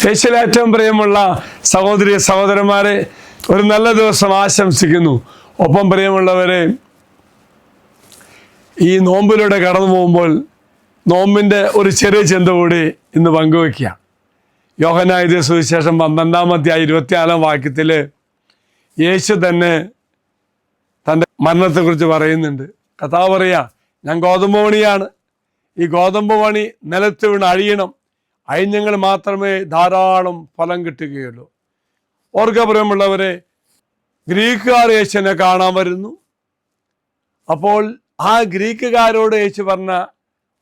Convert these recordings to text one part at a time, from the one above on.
യേശുവിൽ പ്രിയമുള്ള സഹോദരി സഹോദരന്മാരെ, ഒരു നല്ല ദിവസം ആശംസിക്കുന്നു. ഒപ്പം പ്രിയമുള്ളവരെ, ഈ നോമ്പിലൂടെ കടന്നു പോകുമ്പോൾ നോമ്പിൻ്റെ ഒരു ചെറിയ ചിന്ത കൂടി ഇന്ന് പങ്കുവയ്ക്കുക. യോഹന്നാൻ എഴുതിയ സുവിശേഷം 12-ാം അധ്യായം 24-ാം വാക്യത്തിൽ യേശു തന്നെ തൻ്റെ മരണത്തെക്കുറിച്ച് പറയുന്നുണ്ട്. കർത്താവ് പറയുക, ഞാൻ ഗോതമ്പ് മണിയാണ്. ഈ ഗോതമ്പ് മണി നിലത്ത് വീണ് അഴിയണം, അഴിഞ്ഞെങ്കിൽ മാത്രമേ ധാരാളം ഫലം കിട്ടുകയുള്ളൂ. ഓർക്ക പ്രിയമുള്ളവരെ, ഗ്രീക്കുകാർ യേശുവിനെ കാണാൻ വരുന്നു. അപ്പോൾ ആ ഗ്രീക്കുകാരോട് യേശു പറഞ്ഞ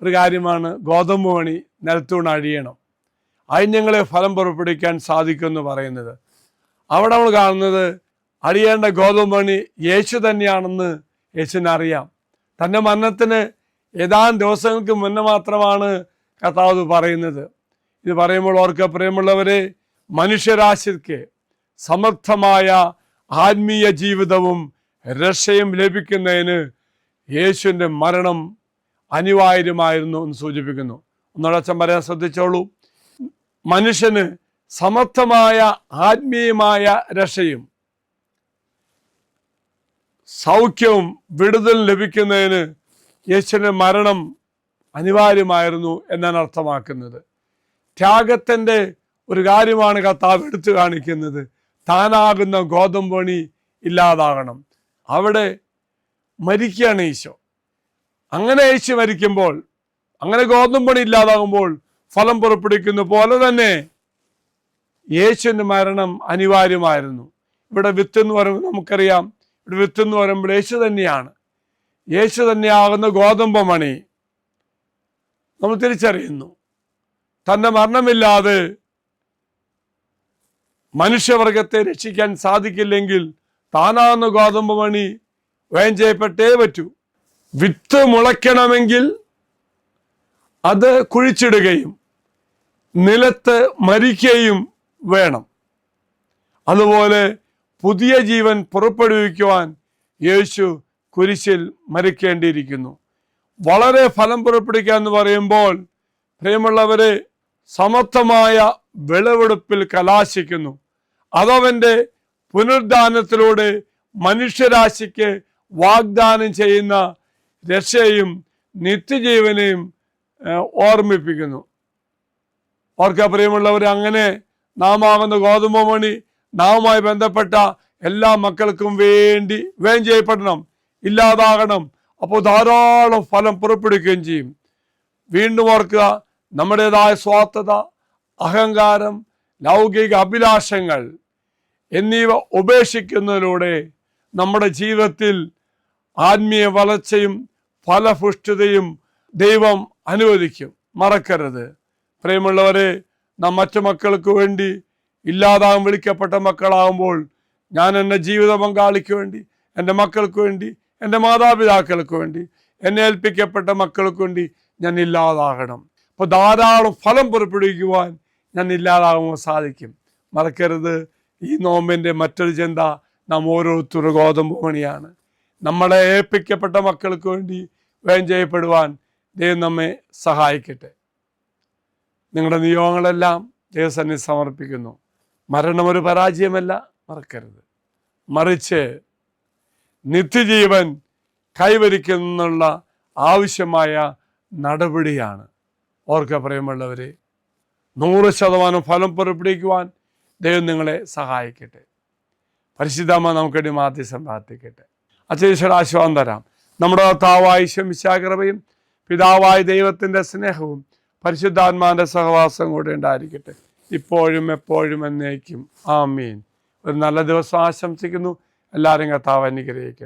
ഒരു കാര്യമാണ് ഗോതമ്പ് മണി നിലത്ത് വീണ് അഴിയണം, അഴിഞ്ഞെങ്കിലേ ഫലം പുറപ്പെടുവിക്കാൻ സാധിക്കുമെന്ന് പറയുന്നത്. അവിടെ നമ്മൾ കാണുന്നത് അഴിയേണ്ട ഗോതമ്പ് മണി യേശു തന്നെയാണെന്ന് യേശുവിന് അറിയാം. തൻ്റെ മരണത്തിന് ഏതാനും ദിവസങ്ങൾക്ക് മുന്നേ മാത്രമാണ് കർത്താവ് പറയുന്നത്. ഇത് പറയുമ്പോൾ ഓർക്കുക പ്രിയമുള്ളവരെ, മനുഷ്യരാശിക്ക് സമർത്ഥമായ ആത്മീയ ജീവിതവും രക്ഷയും ലഭിക്കുന്നതിന് യേശുവിൻ്റെ മരണം അനിവാര്യമായിരുന്നു എന്ന് സൂചിപ്പിക്കുന്നു. ഒന്നുകൂടെ അച്ഛൻ പറയാൻ ശ്രദ്ധിച്ചോളൂ. മനുഷ്യന് സമർത്ഥമായ ആത്മീയമായ രക്ഷയും സൗഖ്യവും വിടുതൽ ലഭിക്കുന്നതിന് യേശുവിൻ്റെ മരണം അനിവാര്യമായിരുന്നു എന്നാണ് അർത്ഥമാക്കുന്നത്. ത്യാഗത്തിൻ്റെ ഒരു കാര്യമാണ് കർത്താവ് എടുത്തു കാണിക്കുന്നത്. താനാകുന്ന ഗോതമ്പ് മണി ഇല്ലാതാകണം. അവിടെ മരിക്കുകയാണ് ഈശോ. അങ്ങനെ യേശു മരിക്കുമ്പോൾ, അങ്ങനെ ഗോതമ്പ് മണി ഇല്ലാതാകുമ്പോൾ ഫലം പുറപ്പെടുവിക്കുന്ന പോലെ തന്നെ യേശുവിൻ്റെ മരണം അനിവാര്യമായിരുന്നു. ഇവിടെ വിത്ത് എന്ന് പറയുമ്പോൾ നമുക്കറിയാം, ഇവിടെ വിത്ത് എന്ന് പറയുമ്പോൾ യേശു തന്നെയാണ്. യേശു തന്നെയാകുന്ന ഗോതമ്പ് മണി നമ്മൾ തിരിച്ചറിയുന്നു. തൻ്റെ മരണമില്ലാതെ മനുഷ്യവർഗത്തെ രക്ഷിക്കാൻ സാധിക്കില്ലെങ്കിൽ താനാകുന്ന ഗോതമ്പ് മണി വ്യയം ചെയ്യപ്പെട്ടേ പറ്റൂ. വിത്ത് മുളയ്ക്കണമെങ്കിൽ അത് കുഴിച്ചിടുകയും നിലത്ത് മരിക്കുകയും വേണം. അതുപോലെ പുതിയ ജീവൻ പുറപ്പെടുവിക്കുവാൻ യേശു കുരിശിൽ മരിക്കേണ്ടിയിരിക്കുന്നു. വളരെ ഫലം പുറപ്പെടുവിക്കുക എന്ന് പറയുമ്പോൾ പ്രിയമുള്ളവരെ, സമർത്ഥമായ വിളവെടുപ്പിൽ കലാശിക്കുന്നു. അതവൻ്റെ പുനരുദ്ധാനത്തിലൂടെ മനുഷ്യരാശിക്ക് വാഗ്ദാനം ചെയ്യുന്ന രക്ഷയും നിത്യജീവനെയും ഓർമ്മിപ്പിക്കുന്നു. ഓർക്കുക പ്രിയമുള്ളവർ, അങ്ങനെ നാം ആകുന്ന ഗോതമ്പ് മണി നാവുമായി ബന്ധപ്പെട്ട എല്ലാ മക്കൾക്കും വേണ്ടി വ്യയം ചെയ്യപ്പെടണം, ഇല്ലാതാകണം. അപ്പോൾ ധാരാളം ഫലം പുറപ്പെടുവിക്കുകയും ചെയ്യും. വീണ്ടും ഓർക്കുക, നമ്മുടേതായ സ്വാർത്ഥത, അഹങ്കാരം, ലൗകിക അഭിലാഷങ്ങൾ എന്നിവ ഉപേക്ഷിക്കുന്നതിലൂടെ നമ്മുടെ ജീവിതത്തിൽ ആത്മീയ വളർച്ചയും ഫലപുഷ്ടിതയും ദൈവം അനുവദിക്കും. മറക്കരുത് പ്രിയമുള്ളവരെ, നാം മറ്റു മക്കൾക്ക് വേണ്ടി ഇല്ലാതാകാൻ വിളിക്കപ്പെട്ട മക്കളാകുമ്പോൾ, ഞാൻ എൻ്റെ ജീവിത പങ്കാളിക്ക് വേണ്ടി, എൻ്റെ മക്കൾക്ക് വേണ്ടി, എൻ്റെ മാതാപിതാക്കൾക്ക് വേണ്ടി, എന്നെ ഏൽപ്പിക്കപ്പെട്ട മക്കൾക്ക് വേണ്ടി ഞാൻ ഇല്ലാതാകണം. അപ്പോൾ ധാരാളം ഫലം പുറപ്പെടുവിക്കുവാൻ ഞാൻ ഇല്ലാതാകുമ്പോൾ സാധിക്കും. മറക്കരുത്, ഈ നോമ്പിൻ്റെ മറ്റൊരു ചിന്ത നാം ഓരോരുത്തരും ഗോതമ്പ് മണിയാണ്. നമ്മളെ ഏൽപ്പിക്കപ്പെട്ട മക്കൾക്ക് വേണ്ടി വ്യയം ചെയ്യപ്പെടുവാൻ ദൈവം നമ്മെ സഹായിക്കട്ടെ. നിങ്ങളുടെ നിയോഗങ്ങളെല്ലാം ദൈവസന്നിധി സമർപ്പിക്കുന്നു. മരണമൊരു പരാജയമല്ല, മറക്കരുത്. മറിച്ച് നിത്യജീവൻ കൈവരിക്കുന്നുള്ള ആവശ്യമായ നടപടിയാണ്. ഓർക്കുക പ്രിയമുള്ളവരെ, 100% ഫലം പുറപ്പെടുവിക്കുവാൻ ദൈവം നിങ്ങളെ സഹായിക്കട്ടെ. പരിശുദ്ധമ്മ നമുക്കേണ്ടി മാധ്യസ്ഥം പ്രാർത്ഥിക്കട്ടെ. അച്ഛൻ ആശ്വാസം തരാം. നമ്മുടെ കർത്താവായ ഈശോ കൃപയും പിതാവായ ദൈവത്തിൻ്റെ സ്നേഹവും പരിശുദ്ധാത്മാവിൻ്റെ സഹവാസം കൂടെ ഉണ്ടായിരിക്കട്ടെ, ഇപ്പോഴും എപ്പോഴും എന്നേക്കും. ആമീൻ. ഒരു നല്ല ദിവസം ആശംസിക്കുന്നു. എല്ലാവരും കർത്താവ് അനുഗ്രഹിക്കട്ടെ.